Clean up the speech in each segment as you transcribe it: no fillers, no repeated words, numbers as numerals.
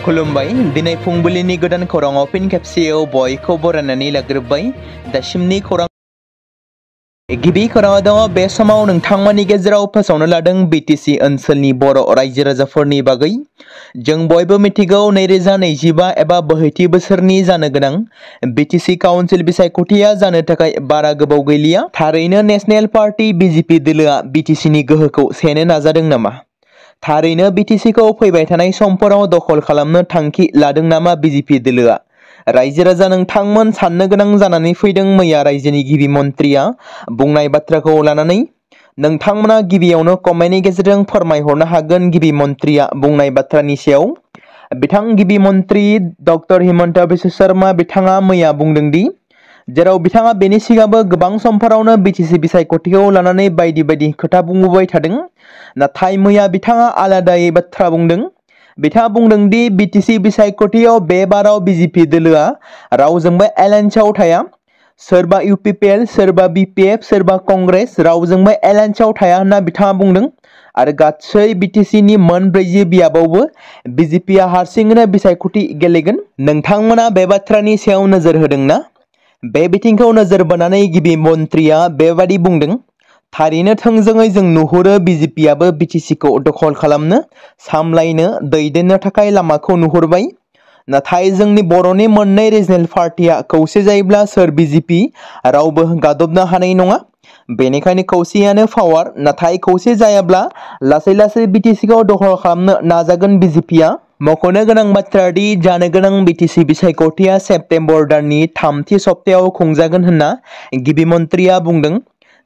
खुलुमबाय दिनै फुंबिलिनि गोदान खौराङाव फिन खेबसेयाव बयखौ बरायनानै लाग्रोबाय दासिमनि खौरां गिबि खौराङाव दङ बे समाव नोंथांमोननि गेजेराव फोसावनो लादों बिटिसि ओनसोलनि बर' रायजो राजाफोरनि बागै जों बयबो मिथिगौ 2025 एबा बोहैथि बोसोरनि जानो गोनां बिटिसि काउन्सिल बिसायख'थिया जानो थाखाय बारा गोबाव गैलिया थारैनो नेशनेल पार्टी बिजेपि दोलोआ बिटिसिनि गोहोखौ सेनो नाजादों नामा थारैनो बिटिसिखौ फैबाय थानाय समफोराव दखल खालामनो थांखि लादों नामा बिजेपि दोलोआ रायजो राजा नोंथांमोन साननो गोनां जानानै फैदों मैया रायजोनि गिबि मन्थ्रिया बुंनाय बाथ्राखौ लानानै नोंथांमोना गिबियावनो कमेन्टनि गेजेरजों फोरमायहरनो हागोन गिबि मन्थ्रिया बुंनाय बाथ्रानि सायाव बिथां गिबि मन्थ्रि डक्टर हिमन्त बिश्व शर्मा बिथाङा मैया बुंदों दि जेराव बिथाङा बेनि सिगांबो गोबां समफोरावनो बिटिसि बिसायख'थिखौ लानानै बायदि बायदि खोथा बुंबोबाय थादों नाथाय मैया बिथाङा आलादायै बाथ्रा बुंदों बिथाङा बुंदों दि बिटिसि बिसायख'थियाव बे बाराव बिजेपि दोलोआ रावजोंबो एलायन्सआव थाया सोरबा इउपिपिएल सोरबा बिपिएफ सोरबा कंग्रेस रावजोंबो एलायन्सआव थाया होनना बिथाङा बुंदों आरो गासै बिटिसिनि मोन 40 बियाबावबो बिजेपिआ हारसिङैनो बिसायख'थि गेलेगोन नोंथांमोना बे बाथ्रानि सायाव नोजोर होदोंना बे बिथिंखौ नोजोर बोनानै गिबि मन्थ्रिया बेबादि बुंदों थारैनो थोंजोङै जों नुहुरो बिजेपिआबो बिटिसिखौ दखल खालामनो सामलायनो दैदेननो थाखाय लामाखौ नुहुरबाय नाथाय जोंनि बर'नि मोननै रिजनेल पार्टिया खौसे जायोब्ला सोर बिजेपि रावबो गादबनो हानाय नङा बेनिखायनो खौसेयानो पावार नाथाय खौसे जायाब्ला लासै लासै बिटिसिखौ दखल खालामनो नाजागोन बिजेपिआ मख'नो गोनां बाथ्रा दि जानो गोनां बिटिसि बिसायख'थिया सेप्तेम्बर दाननि 3थि सप्तायाव खुंजागोन होनना गिबि मन्थ्रिया बुंदों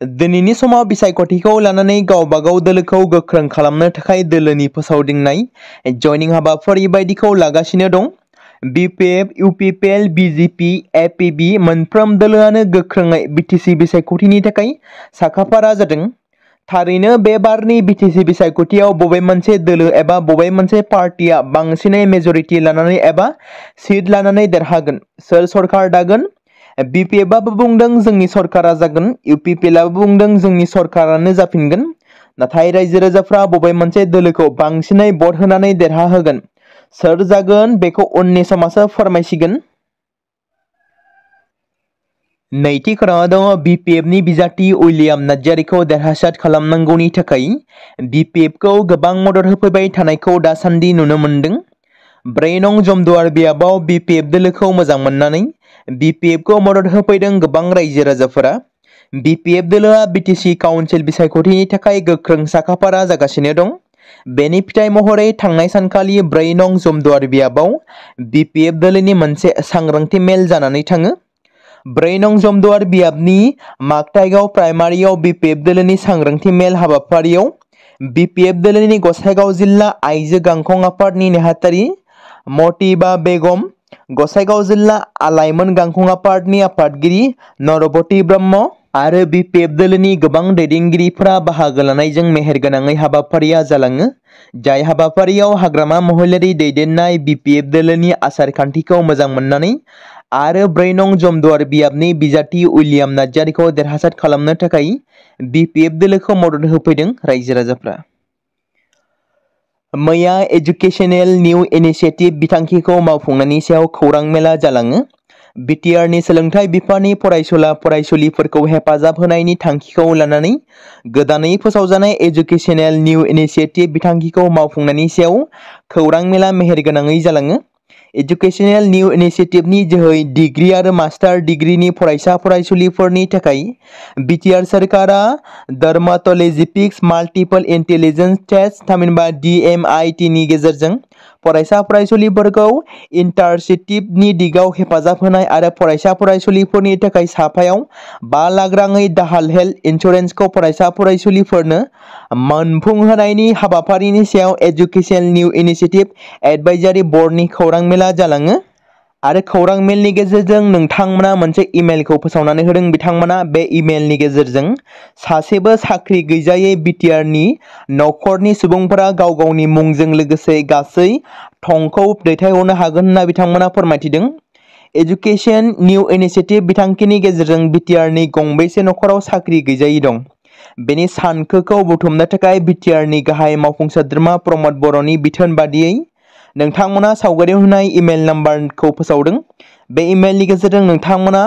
दिनैनि समाव बिसायख'थिखौ लानानै गावबागाव दोलोखौ गोख्रों खालामनो थाखाय दोलोनि फोसावदिंनाय जयनिं हाबाफारि बायदिखौ लागासिनो दं बिपिएफ इउपिपिएल बिजेपि एपिबि मोनफ्रोम दोलोआनो गोख्रोङै बिटिसि बिसायख'थिनि थाखाय साखाफारा जादों थारैनो बे बारनि बिटिसि बिसायख'थियाव बबे मोनसे दोलो एबा बबे मोनसे पार्टिया बांसिनै मेजरिटि लानानै एबा सिट लानानै देरहागोन सोर सरकार दागोन बिपिएफआबो बुंदों जोंनि सरकारा जागोन इउपिपिएलआबो बुंदों जोंनि सरकारानो जाफिनगोन नाथाय रायजो राजाफ्रा बबे मोनसे दोलोखौ बांसिनै भट होनानै देरहाहोगोन सोर जागोन बेखौ उननि समासो फोरमायसिगोन नैथि खौराङाव दङ बिपिएफनि बिजाथि उइलियाम नार्जारिखौ देरहासार खालामनांगौनि थाखाय बिपिएफखौ गोबां मदद होफैबाय थानायखौ दासान्दि नुनो मोन्दों 4 नं जमदुवार बियाबाव बिपिएफ दोलोखौ मोजां मोननानै बिपिएफखौ मदद होफैदों गोबां रायजो राजाफोरा बिपिएफ दोलोआ बिटिसि काउन्सिल बिसायख'थिनि थाखाय गोख्रों साखाफारा जागासिनो दं बेनि फिथाइ महरै थांनाय सानखालि 4 नं जमदुवार बियाबाव बिपिएफ दोलोनि मोनसे सांग्रांथि मेल जानानै थाङो 4 नं जमदुवार बियाबनि मागथाइगाव प्राइमारियाव बिपिएफ दोलोनि सांग्रांथि मेल हाबाफारियाव बिपिएफ दोलोनि गसाइगाव जिल्ला आइजो गांखं आफादनि नेहाथारि मतिबा बेगम गसाइगाव जिल्ला लाइमोन गांखं आफादनि आफादगिरि नरबती ब्रह्म आरो बिपिएफ दोलोनि गोबां दैदेनगिरिफोरा बाहागो लानायजों मेहेरगोनाङै हाबाफारिया जालाङो जाय हाबाफारियाव हाग्रामा महिलारि दैदेननाय बिपिएफ दोलोनि आसार खान्थिखौ मोजां मोननानै आरो 4 नं जमदुवार बियाबनि बिजाथि उइलियाम नार्जारिखौ देरहासार खालामनो थाखाय बिपिएफ दोलोखौ मदद होफैदों रायजो राजाफ्रा मैया एजुकेशनेल निउ इनिशिएटिभ बिथांखिखौ मावफुंनायनि सायाव खौरां मेला जालाङो बिटिआरनि सोलोंथाइ बिफाननि फरायसुला फरायसुलिफोरखौ हेफाजाब होनायनि थांखिखौ लानानै गोदानै फोसावजानाय एजुकेशनेल निउ इनिशिएटिभ बिथांखिखौ मावफुंनायनि सायाव खौरां मेला मेहेरगोनाङै जालाङो एजुकेशनेल निउ इनिशिएटिभनि जोहै डिग्री आरो मास्टार डिग्रीनि फरायसा फरायसुलिफोरनि थाखाय बिटिआर सरकारा डार्माट'लजिस्टिक्स माल्टिपल इन्टेलिजेन्स टेस्ट थामहिनबा DMIT-नि गेजेरजों फरायसा फरायसुलिफोरखौ इन्टार्नशिपनि दिगाव हेफाजाब होनाय आरो फरायसा फरायसुलिफोरनि थाखाय साफायाव 5 लाख राङै दाहाल हेल्थ इन्सुरेन्सखौ फरायसा फरायसुलिफोरनो मोनफुंहोनायनि हाबाफारिनि सायाव एजुकेशन निउ इनिशिएटिभ एडभाइजारि बर्डनि खौरां मेला जालाङो आरो खौरां मेलनि गेजेरजों नोंथांमोना मोनसे इमेलखौ फोसावनानै होदों बिथांमोना बे इमेलनि गेजेरजों सासेबो साख्रि गैजायै बिटिआरनि नखरनि सुबुंफोरा गाव गावनि मुंजों लोगोसे गासै थंखौ दैथायहरनो हागोन होनना बिथांमोना फोरमायथिदों एजुकेशन निउ इनिशिएटिभ बिथांखिनि गेजेरजों बिटिआरनि गंबेसे नखराव साख्रि गैजायै दं बेनि सानखोखौ बुथुमनो थाखाय बिटिआरनि गाहाय मावफुं सोद्रोमा प्रमद बर'नि बिथोन बादियै नोंथांमोना सावगारियाव होनाय इमेल नाम्बारखौ फोसावदों। बे इमेलनि गेजेरजों नोंथांमोना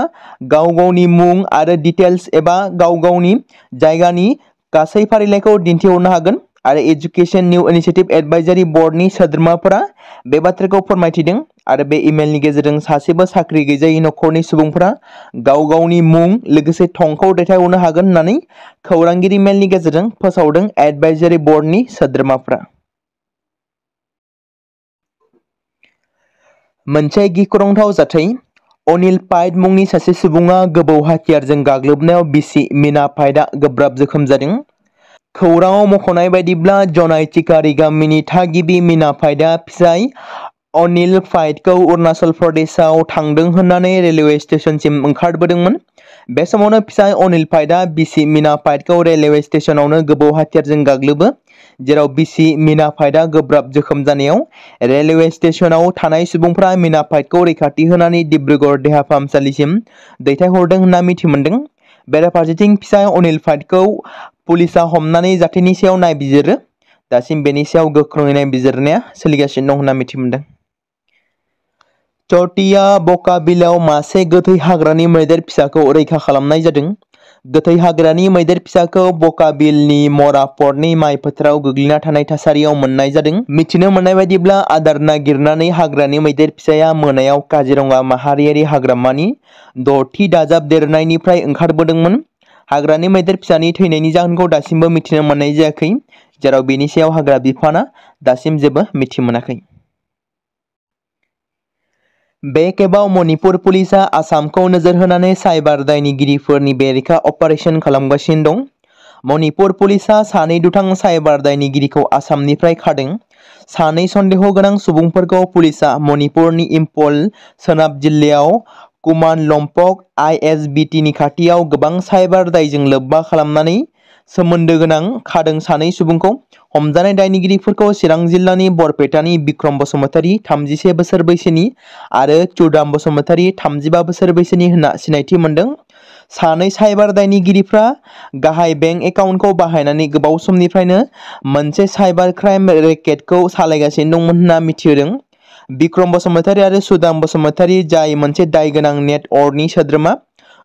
गाव गावनि मुं आरो डिटेल्स एबा गाव गावनि जायगानि गासै फारिलाइखौ दिन्थिहरनो हागोन आरो एजुकेशन निउ इनिशिएटिभ एडभाइजारि बर्डनि सोद्रोमाफोरा बे बाथ्राखौ फोरमायथिदों आरो बे इमेलनि गेजेरजों सासेबो साख्रि गैजायै नखरनि सुबुंफोरा गाव गावनि मुं लोगोसे थंखौ दैथायहरनो हागोन होननानै खौरांगिरि मेलनि गेजेरजों फोसावदों एडभाइजारि बर्डनि सोद्रोमाफोरा। मोनसे गिख्रंथाव जाथाय। अनिल पाइट मुंनि सासे सुबुङा गोबौ हाथियारजों गाग्लोबनायाव बिसि मीना पाइटआ गोब्राब जोखोम जादों। खौराङाव मख'नाय बायदिब्ला जनाई टिकारी गामिनि थागिबि मीना पाइटआ फिसाय अनिल पाइटखौ अरुणाचल प्रदेशआव थांदों होननानै रेलवे स्टेशनसिम ओंखारबोदोंमोन। बे समावनो फिसाय अनिल पाइटआ बिसि मीना पाइटखौ रेलवे स्टेशनावनो गोबौ हाथियारजों गाग्लोबो, जेराव बिसि मीना पाइटआ गोब्राब जोखोम जानायाव रेलवे स्टेशनाव थानाय सुबुंफोरा मीना पाइटखौ रैखाथि होनानै डिब्रुगड़ देहा फाहामसालिसिम दैथायहरदों होनना मिथिमोनदों। बेराफारसेथिं फिसाय अनिल पाइटखौ पुलिसआ हमनानै जाथायनि सायाव नायबिजिरो। दासिम बेनि सायाव गोख्रोङै नायबिजिरनाया सोलिगासिनो दं होनना मिथिमोनदों। चौटिया बकाबिलाव मासे गोथै हाग्रानि मैदेर फिसाखौ रैखा खालामनाय जादों। गोथै हाग्रानि मैदेर फिसाखौ बकाबिलनि मरापर्टनि माइ फोथाराव गोग्लैना थानाय थासारियाव मोननाय जादों। मिथिनो मोननाय बायदिब्ला आदार नागिरनानै हाग्रानि मैदेर फिसाया मोनायाव काजिरङा माहारियारि हाग्रामानि 6थि दाजाबदेरनायनिफ्राय ओंखारबोदोंमोन। हाग्रानि मैदेर फिसानि थैनायनि जाहोनखौ दासिमबो मिथिनो मोननाय जायाखै, जेराव बेनि सायाव हाग्रा बिफाना दासिम जेबो मिथिमोनाखै। बे खेबाव मणिपुर पुलिसआ आसामखौ नोजोर होनानै साइबार दायनिगिरिफोरनि बेरेखा अपारेशन खालामगासिनो दं। मणिपुर पुलिसआ सानै दुथां साइबार दायनिगिरिखौ आसामनिफ्राय खादों। सानै सन्देह गोनां सुबुंफोरखौ पुलिसआ मणिपुरनि इम्फल सोनाब जिल्लायाव कुमान लम्पक ISBTनि खाथियाव गोबां साइबार दायजों लोब्बा खालामनानै सोमोन्दो गोनां खादों। सानै सुबुंखौ हमजानाय दायनिगिरिफोरखौ चिरां जिल्लानि बरपेटानि बिक्रम बसुमतारी 31 बोसोर बैसोनि आरो चुदाम बसुमतारी 35 बोसोर बैसोनि होनना सिनायथि मोनदों। सानै साइबार दायनिगिरिफ्रा गाहाय बेंक एकाउन्टखौ बाहायनानै गोबाव समनिफ्रायनो मोनसे साइबार क्राइम रेकेटखौ सालायगासिनो दंमोन होनना मिथिहोदों। बिक्रम बसुमतारी आरो सुदाम बसुमतारी, जाय मोनसे दायगोनां नेटवर्कनि सोद्रोमा,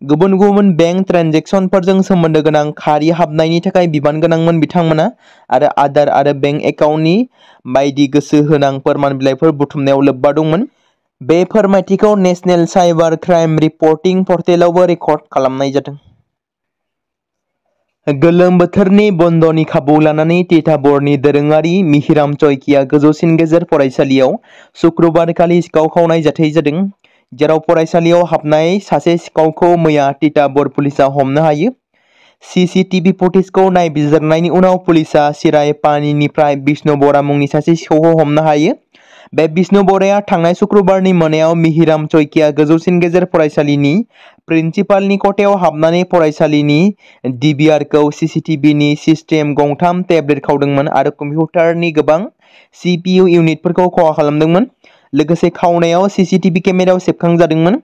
गुबुन गुबुन बेंक ट्रेन्जेक्सनफोरजों सोमोन्दो गोनां खारि हाबनायनि थाखाय बिबान गोनांमोन। बिथांमोना आरो आदार आरो बेंक एकाउन्टनि बायदि गोसो होनां फोरमान बिलाइफोर बुथुमनायाव लोब्बा दंमोन। बे फोरमायथिखौ नेशनेल साइबार क्राइम रिपर्टिं पर्टेलावबो रेकर्ड खालामनाय जादों। गोलोम बोथोरनि बन्दनि खाबु लानानै तिताबरनि दोरोङारि मिहिराम चौकिया गोजौसिन गेजेर फरायसालियाव शुक्रबारखालि सिखाव खावनाय जाथाय जादों, जेराव फरायसालियाव हाबनाय सासे सिखावखौ मैया तिताबर पुलिसआ हमनो हायो। CCTV फुटेजखौ नायबिजिरनायनि उनाव पुलिसआ चिराय पानीनिफ्राय बिष्णु बरा मुंनि सासे सिखावखौ हमनो हायो। बे बिष्णु बराया थांनाय शुक्रबारनि मोनायाव मिहिराम चौकिया गोजौसिन गेजेर फरायसालिनि प्रिन्सिपालनि खथायाव हाबनानै फरायसालिनि DVRखौ CCTVनि सिस्टेम, गंथाम टेब्लेट खावदोंमोन आरो कम्पिउटारनि गोबां CPU इउनिटफोरखौ खहा खालामदोंमोन। लोगोसे खावनायाव CCTV केमेरायाव सेबखांजादोंमोन।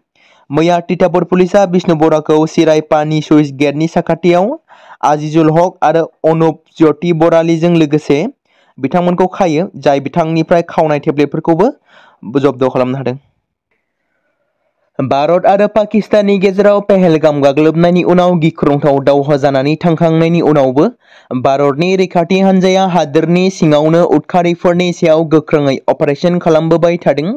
मैया तिताबर पुलिसआ बिष्णु बराखौ चिराय पानी सुइस गेटनि साखाथियाव आजिजुल हक आरो अनुप ज्योति बरालीजों लोगोसे बिथांमोनखौ खायो, जाय बिथांनिफ्राय खावनाय टेब्लेटफोरखौबो जब्द खालामनो हादों। भारत आरो पाकिस्ताननि गेजेराव पहलगाम गाग्लोबनायनि उनाव गिख्रंथाव दावहा जानानै थांखांनायनि उनावबो भारतनि रैखाथि हान्जाया हादोरनि सिङावनो उदखारिफोरनि सायाव गोख्रोङै अपारेशन खालामबोबाय थादों।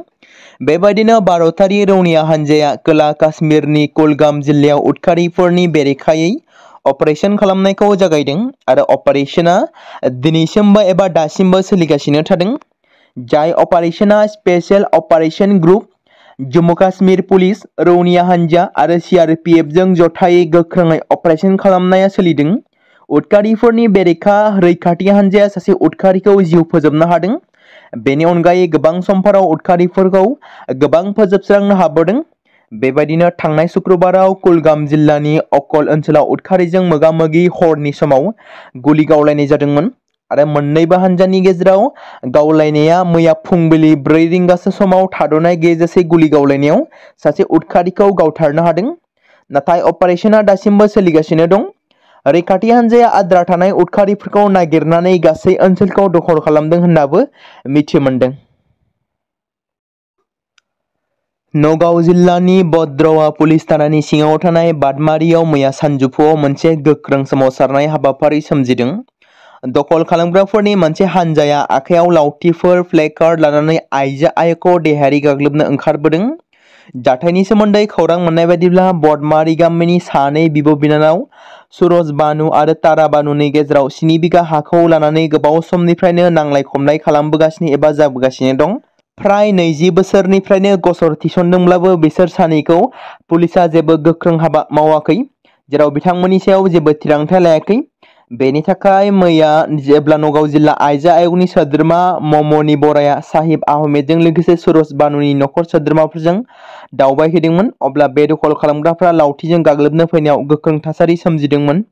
बेबायदिनो भारतारि रौनिया हान्जाया खोला काश्मीरनि कुलगाम जिल्लायाव उदखारिफोरनि बेरेखायै अपारेशन खालामनायखौ जागायदों आरो अपारेशना दिनैसिमबो एबा दासिमबो सोलिगासिनो थादों। जाय अपारेशना special operation group, Jammu Kashmir police, रौनिया हान्जा आरो CRPFजों जथायै गोख्रोङै अपारेशन खालामनाया सोलिदों। उदखारिफोरनि बेरेखा रैखाथि हान्जाया सासे उदखारिखौ जिउ फोजोबनो हादों। बेनि अनगायै गोबां समफोराव उदखारिफोरखौ गोबां फोजोबस्रांनो हाबोदों। बेबायदिनो थांनाय शुक्रबाराव कुलगाम जिल्लानि अकल ओनसोलाव उदखारिजों मोगा-मोगि हरनि समाव गुलि गावलायनाय जादोंमोन आरो मोन्नैबो हान्जानि गेजेराव गावलायनाया मैया फुंबिलि 4 रिंगासो समाव थाद'नाय गैयाजासे गुलि गावलायनायाव सासे उदखारिखौ गावथारनो हादों। नाथाय अपारेशना दासिमबो सोलिगासिनो दं। रैखाथि हान्जाया आद्रा थानाय उदखारिफोरखौ नागिरनानै गासै ओनसोलखौ दखल खालामदों होन्नाबो मिथिमोनदों। नगाव जिल्लानि बद्रवा पुलिस थानानि सिङाव थानाय बादमारियाव मैया सानजौफुआव मोनसे गोख्रों सोमावसारनाय हाबाफारि सोमजिदों। दखल खालामग्राफोरनि मोनसे हानजाया आखायाव लावथिफोर प्लेकार्ड लानानै आइजो आयखौ देहायारि गाग्लोबनो ओंखारबोदों। जाथायनि सोमोन्दै खौरां मोननाय बायदिब्ला बदमारि गामिनि सानै बिब' बिनानाव सुरज बानु आरो तारा बानुनि गेजेराव 7 बिघा हाखौ लानानै गोबाव समनिफ्रायनो नांलाय खमलाय खालामबोगासिनो एबा जाबोगासिनो दं। फ्राय 20 बोसोरनिफ्रायनो गसर थिसनदोंब्लाबो बिसोर सानैखौ पुलिसआ जेबो गोख्रों हाबा मावाखै, जेराव बिथांमोननि सायाव जेबो थिरांथा लायाखै। बेनि थाखाय मैया जेब्ला नगाव जिल्ला आइजो आयगनि सोद्रोमा ममनि बराया साहिब आहमेदजों लोगोसे सुरज बानुनि नखर सोद्रोमाफोरजों दावबायहैदोंमोन, अब्ला बे दखल खालामग्राफ्रा लावथिजों गाग्लोबनो फैनायाव गोख्रों थासारि सोमजिदोंमोन।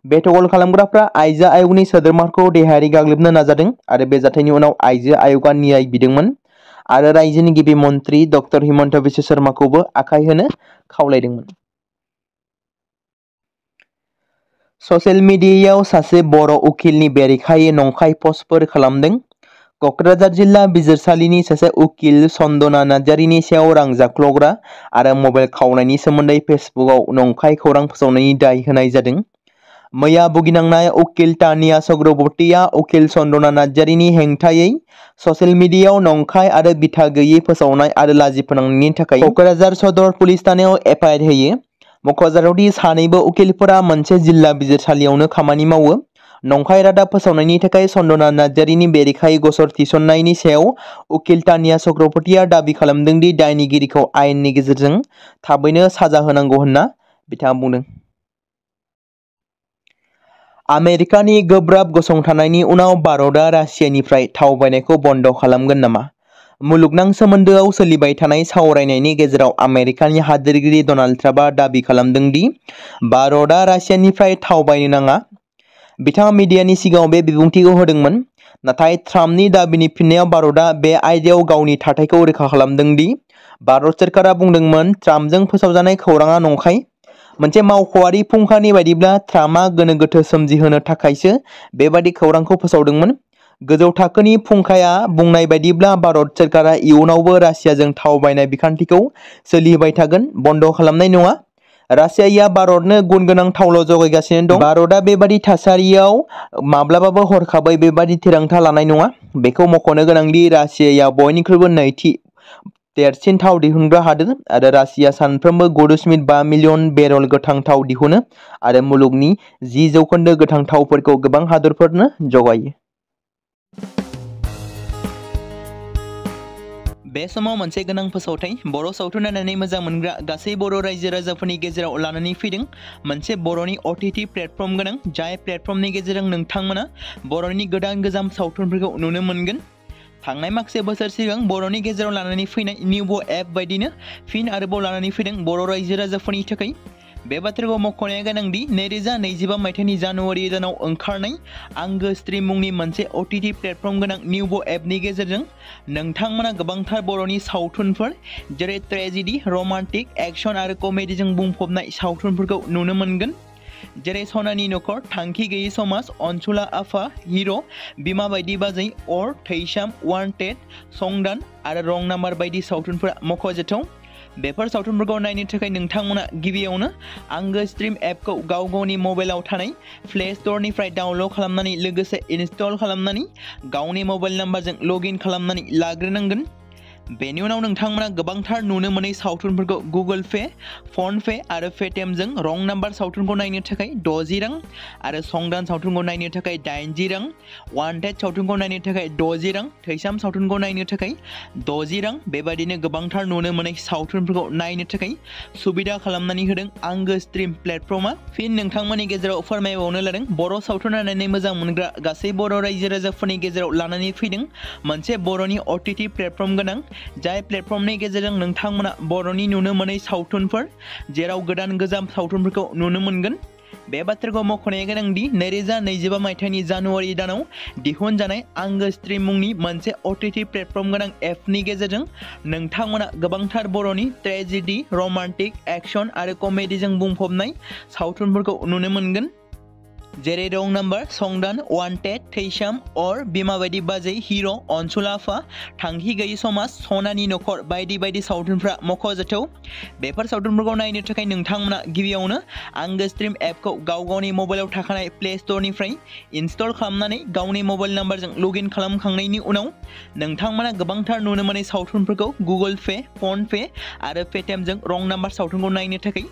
बे दखल खालामग्राफ्रा आइजो आयगनि सोद्रोमाखौ देहायारि गाग्लोबनो नाजादों आरो बे जाथायनि उनाव आइजो आयगा न्याय बिदोंमोन आरो रायजोनि गिबि मन्त्रि डक्टर हिमन्त बिश्व शर्माखौबो आखाय होनो खावलायदोंमोन। ससियेल मिडियायाव सासे बर' उकिलनि बेरेखायै नंखाय पस्टफोर खालामदों। कक्राझार जिल्ला बिजिरसालिनि सासे उकिल सन्दना नार्जारिनि सायाव रां जाख्ल'ग्रा आरो मबाइल खावनायनि सोमोन्दै फेसबुकआव नंखाय खौरां फोसावनायनि दाय होनाय जादों। मैया भुगिनांनाय उकिल तानिया चक्रवर्तीया उकिल सन्दना नार्जारिनि हेंथायै ससियेल मिडियायाव नंखाय आरो बिथा गैयै फोसावनाय आरो लाजि फोनांनायनि थाखाय कक्राझार सदर पुलिस थानायाव एफआइआर होयो। मख'जाथावदि सानैबो उकिलफोरा मोनसे जिल्ला बिजिरसालियावनो खामानि मावो। नंखाय रादाब फोसावनायनि थाखाय सन्दना नार्जारिनि बेरेखायै गसर थिसननायनि सायाव उकिल तानिया चक्रवर्तीया दाबि खालामदों दि दायनिगिरिखौ आयेननि गेजेरजों थाबैनो साजा होनांगौ होनना बिथाङा बुंदों। आमेरिकानि गोब्राब गसंथानायनि उनाव भारतआ रासियानिफ्राय थाव बायनायखौ बन्द खालामगोन नामा? मुलुगनां सोमोन्दोआव सोलिबाय थानाय सावरायनायनि गेजेराव आमेरिकानि हादोरगिरि डनाल्ड ट्राम्पआ दाबि खालामदों दि भारतआ रासियानिफ्राय थाव बायनो नाङा। बिथाङा मिडियानि सिगाङाव बे बिबुंथिखौ होदोंमोन। नाथाय ट्राम्पनि दाबिनि फिननायाव भारतआ बे आयदायाव गावनि थाथायखौ रोखा खालामदों दि भारत सोरखारा बुंदोंमोन ट्राम्पजों फोसावजानाय खौराङा नंखाय। मोनसे मावख'आरि फुंखानि बायदिब्ला ट्राम्पआ गोनो गोथो सोमजिहोनो थाखायसो बेबादि खौरांखौ फोसावदोंमोन। गोजौ थाखोनि फुंखाया बुंनाय बायदिब्ला भारत सोरखारा इयुनावबो रासियाजों थाव बायनाय बिखान्थिखौ सोलिहोबाय थागोन, बन्द खालामनाय नङा। रासियाया भारतनो गुन गोनां थावल' जगायगासिनो दं। भारतआ बेबादि थासारियाव माब्लाबाबो हरखाबै बेबादि थिरांथा लानाय नङा। बेखौ मख'नो गोनांदि रासियाया बयनिख्रुइबो नैथि देरसिन थाव दिहुनग्रा हादोर आरो रासिया सानफ्रोमबो 9.5 मिलियन बेरल गोथां थाव दिहुनो आरो मुलुगनि 10% गोथां थावफोरखौ गोबां हादोरफोरनो जगायो। बे समाव मोनसे गोनां फोसावथाय बर' सावथुन नायनानै मोजां मोनग्रा गासै बर' रायजो राजाफोरनि गेजेराव लानानै फैदों मोनसे बर'नि OTT प्लेटफर्म गोनां, जाय प्लेटफर्मनि गेजेरजों नोंथांमोना बर'नि गोदान गोजाम सावथुनफोरखौ नुनो मोनगोन। थांनाय माखासे बोसोर सिगां बर'नि गेजेराव लानानै फैनाय निउबो एप बायदिनो फिन आरोबाव लानानै फैदों बर' रायजो राजाफोरनि थाखाय। बे बाथ्राखौ मख'नाया गोनांदि 2025 मायथाइनि जानुवारि दानाव ओंखारनाय आंगो स्ट्रिम मुंनि मोनसे OTT प्लेटफर्म गोनां निउबो एपनि गेजेरजों नोंथांमोना गोबांथार बर'नि सावथुनफोर जेरै ट्रेजेडी, रमान्टिक, एक्शन आरो कमेडीजों बुंफबनाय सावथुनफोरखौ नुनो मोनगोन। जेरै सनानि नखर, थांखि गैयै समाज, अनसुला आफा, हिर', बिमा बायदि बाजै, अर, थैसाम, वान्टेड, संदान आरो रं नाम्बार बायदि सावथुनफोरा मख'जाथाव। बेफोर सावथुनफोरखौ नायनो थाखाय नोंथांमोना गिबियावनो आंगो स्ट्रिम एपखौ गाव गावनि मबाइलाव थानाय प्ले स्ट'रनिफ्राय डाउनल'ड खालामनानै लोगोसे इनस्टल खालामनानै गावनि मबाइल नाम्बारजों लगइन खालामनानै लाग्रोनांगोन। बेनि उनाव नोंथांमोना गोबांथार नुनो मोनै सावथुनफोरखौ गुगोल पे, फन पे आरो पेटिएमजों रं नाम्बार सावथुनखौ नायनो थाखाय 60 रां आरो संदान सावथुनखौ नायनो थाखाय 80 रां, वान्टेड सावथुनखौ नायनो थाखाय 60 रां, थैसाम सावथुनखौ नायनो थाखाय 60 रां बेबायदिनो गोबांथार नुनो मोनै सावथुनफोरखौ नायनो थाखाय सुबिदा खालामनानै होदों आंगो स्ट्रिम प्लेटफर्मआ। फिन नोंथांमोननि गेजेराव फोरमायबावनो लादों बर' सावथुन नायनानै मोजां मोनग्रा गासै बर' रायजो राजाफोरनि गेजेराव लानानै फैदों मोनसे बर'नि OTT प्लेटफर्म गोनां, जाय प्लेटफर्मनि गेजेरजों नोंथांमोना बर'नि नुनो मोनै सावथुनफोर जेराव गोदान गोजाम सावथुनफोरखौ नुनो मोनगोन। बे बाथ्राखौ मख'नाया गोनांदि 2025 मायथाइनि जानुवारि दानाव दिहुनजानाय आंगो स्ट्रिम मुंनि मोनसे OTT प्लेटफर्म गोनां एपनि गेजेरजों नोंथांमोना गोबांथार बर'नि ट्रेजेडी, रमान्टिक, एक्शन आरो कमेडीजों बुंफबनाय सावथुनफोरखौ नुनो मोनगोन। जेरै रं नाम्बार, संदान, वान्टेड, थैसाम, अर, बिमा बायदि बाजै, हिर', अनसुलाफा, थांखि गैयि समाज, सनानि नखर बायदि बायदि सावथुनफ्रा मख'जाथाव। बेफोर सावथुनफोरखौ नायनो थाखाय नोंथांमोना गिबियावनो आंगो स्ट्रिम एपखौ गावनि मबाइलाव थाखानाय प्ले स्ट'रनिफ्राय इनस्टल खालामनानै गावनि मबाइल नाम्बारजों लगइन खालामखांनायनि उनाव नोंथांमोना गोबांथार नुनो मोनै सावथुनफोरखौ गुगोल पे, फन पे आरो पेटिएमजों रं नाम्बार सावथुनखौ नायनो थाखाय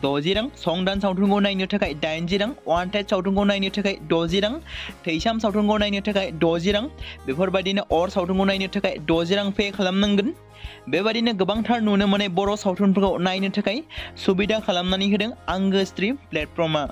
60 रां, संदान सावथुनखौ नायनो थाखाय 80 रां, वान्टेड सावथुनखौ नायनो थाखाय 60 रां, थैसाम सावथुनखौ नायनो थाखाय 60 रां, बेफोरबायदिनो अर सावथुनखौ नायनो थाखाय 60 रां पे खालामनांगोन। बेबायदिनो गोबांथार नुनो मोनै बर' सावथुनफोरखौ नायनो थाखाय सुबिदा खालामनानै होदों आंगो स्ट्रिम प्लेटफर्मआ।